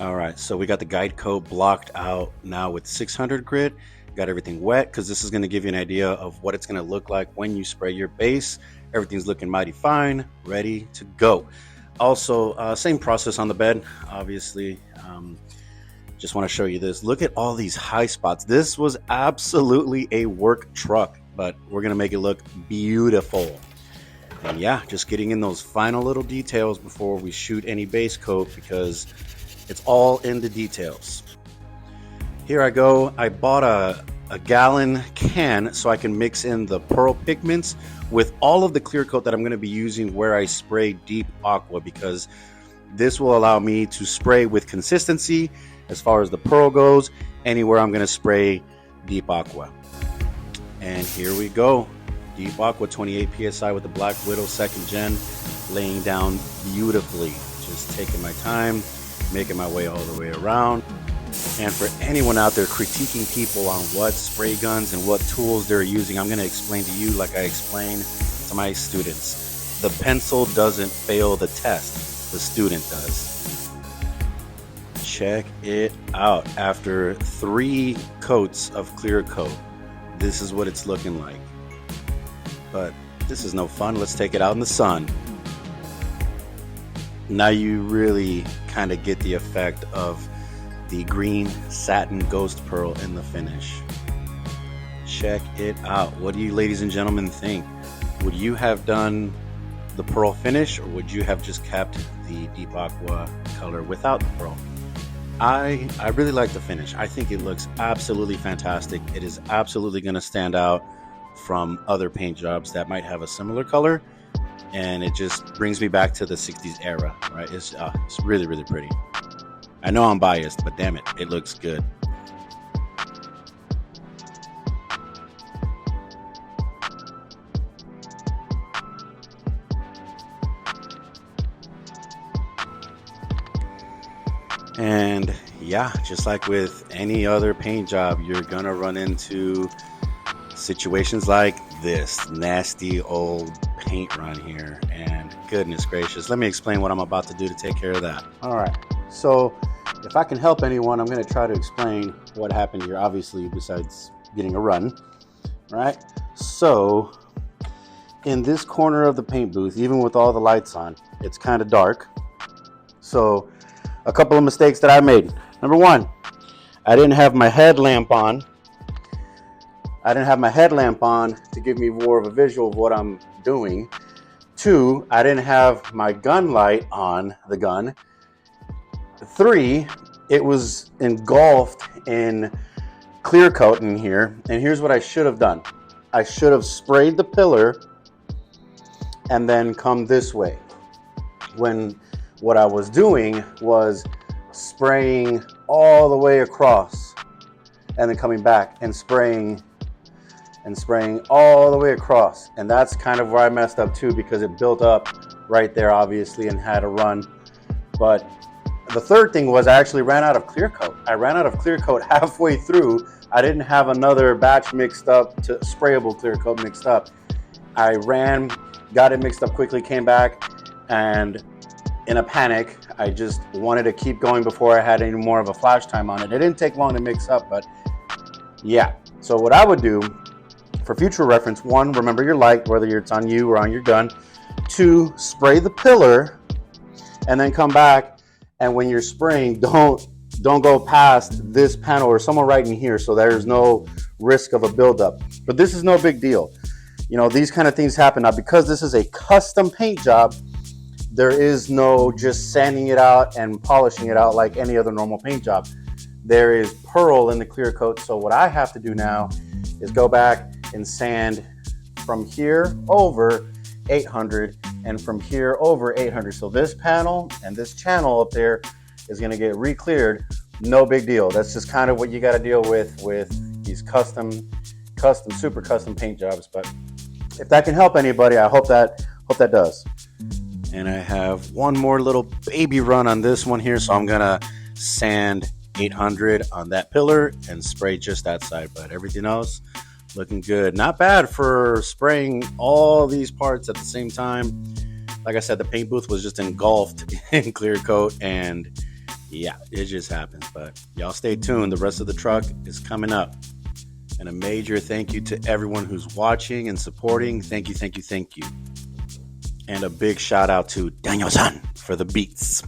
All right, so we got the guide coat blocked out now with 600 grit. Got everything wet because this is going to give you an idea of what it's going to look like when you spray your base. Everything's looking mighty fine, ready to go. Also, same process on the bed, obviously. Just want to show you this. Look at all these high spots. This was absolutely a work truck, but we're going to make it look beautiful. And yeah, just getting in those final little details before we shoot any base coat because it's all in the details. Here I go. I bought a gallon can so I can mix in the pearl pigments with all of the clear coat that I'm going to be using where I spray deep aqua, because this will allow me to spray with consistency as far as the pearl goes anywhere I'm going to spray deep aqua. And here we go. Deep aqua 28 psi with the Black Widow 2nd gen, laying down beautifully. Just taking my time, making my way all the way around. And for anyone out there critiquing people on what spray guns and what tools they're using, I'm going to explain to you like I explain to my students. The pencil doesn't fail the test, the student does. Check it out. After 3 coats of clear coat, this is what it's looking like. But this is no fun. Let's take it out in the sun. Now you really kind of get the effect of the green satin ghost pearl in the finish. Check it out. What do you ladies and gentlemen think? Would you have done the pearl finish, or would you have just kept the deep aqua color without the pearl? I really like the finish. I think it looks absolutely fantastic. It is absolutely going to stand out from other paint jobs that might have a similar color, and it just brings me back to the 60s era, right? It's really, really pretty. I know I'm biased, but damn it, it looks good. And yeah, just like with any other paint job, you're gonna run into situations like this nasty old paint run here, and goodness gracious, let me explain what I'm about to do to take care of that. All right, so if I can help anyone, I'm going to try to explain what happened here, obviously, besides getting a run, right? So in this corner of the paint booth, even with all the lights on, it's kind of dark. So a couple of mistakes that I made. Number one, I didn't have my headlamp on. To give me more of a visual of what I'm doing. 2, I didn't have my gun light on the gun. 3, it was engulfed in clear coat in here. And here's what I should have done. I should have sprayed the pillar and then come this way. When what I was doing was spraying all the way across and then coming back and spraying all the way across. And that's kind of where I messed up too, because it built up right there obviously and had a run. But the third thing was I actually ran out of clear coat. I ran out of clear coat halfway through. I didn't have another batch mixed up to sprayable clear coat mixed up. I ran, got it mixed up quickly, came back, and in a panic, I just wanted to keep going before I had any more of a flash time on it. It didn't take long to mix up, but yeah. So what I would do for future reference, 1, remember your light, whether it's on you or on your gun. 2, spray the pillar and then come back. And when you're spraying, don't go past this panel or somewhere right in here, so there's no risk of a buildup. But this is no big deal. You know, these kind of things happen. Now, because this is a custom paint job, there is no just sanding it out and polishing it out like any other normal paint job. There is pearl in the clear coat. So what I have to do now is go back and sand from here over 800 and from here over 800. So this panel and this channel up there is going to get re-cleared. No big deal. That's just kind of what you got to deal with these super custom paint jobs. But if that can help anybody, I hope that does. And I have one more little baby run on this one here, so I'm gonna sand 800 on that pillar and spray just that side, but everything else looking good. Not bad for spraying all these parts at the same time. Like I said, the paint booth was just engulfed in clear coat, and Yeah, it just happens. But y'all stay tuned. The rest of the truck is coming up. And a major thank you to everyone who's watching and supporting. Thank you, thank you, thank you. And a big shout out to Daniel-san for the beats.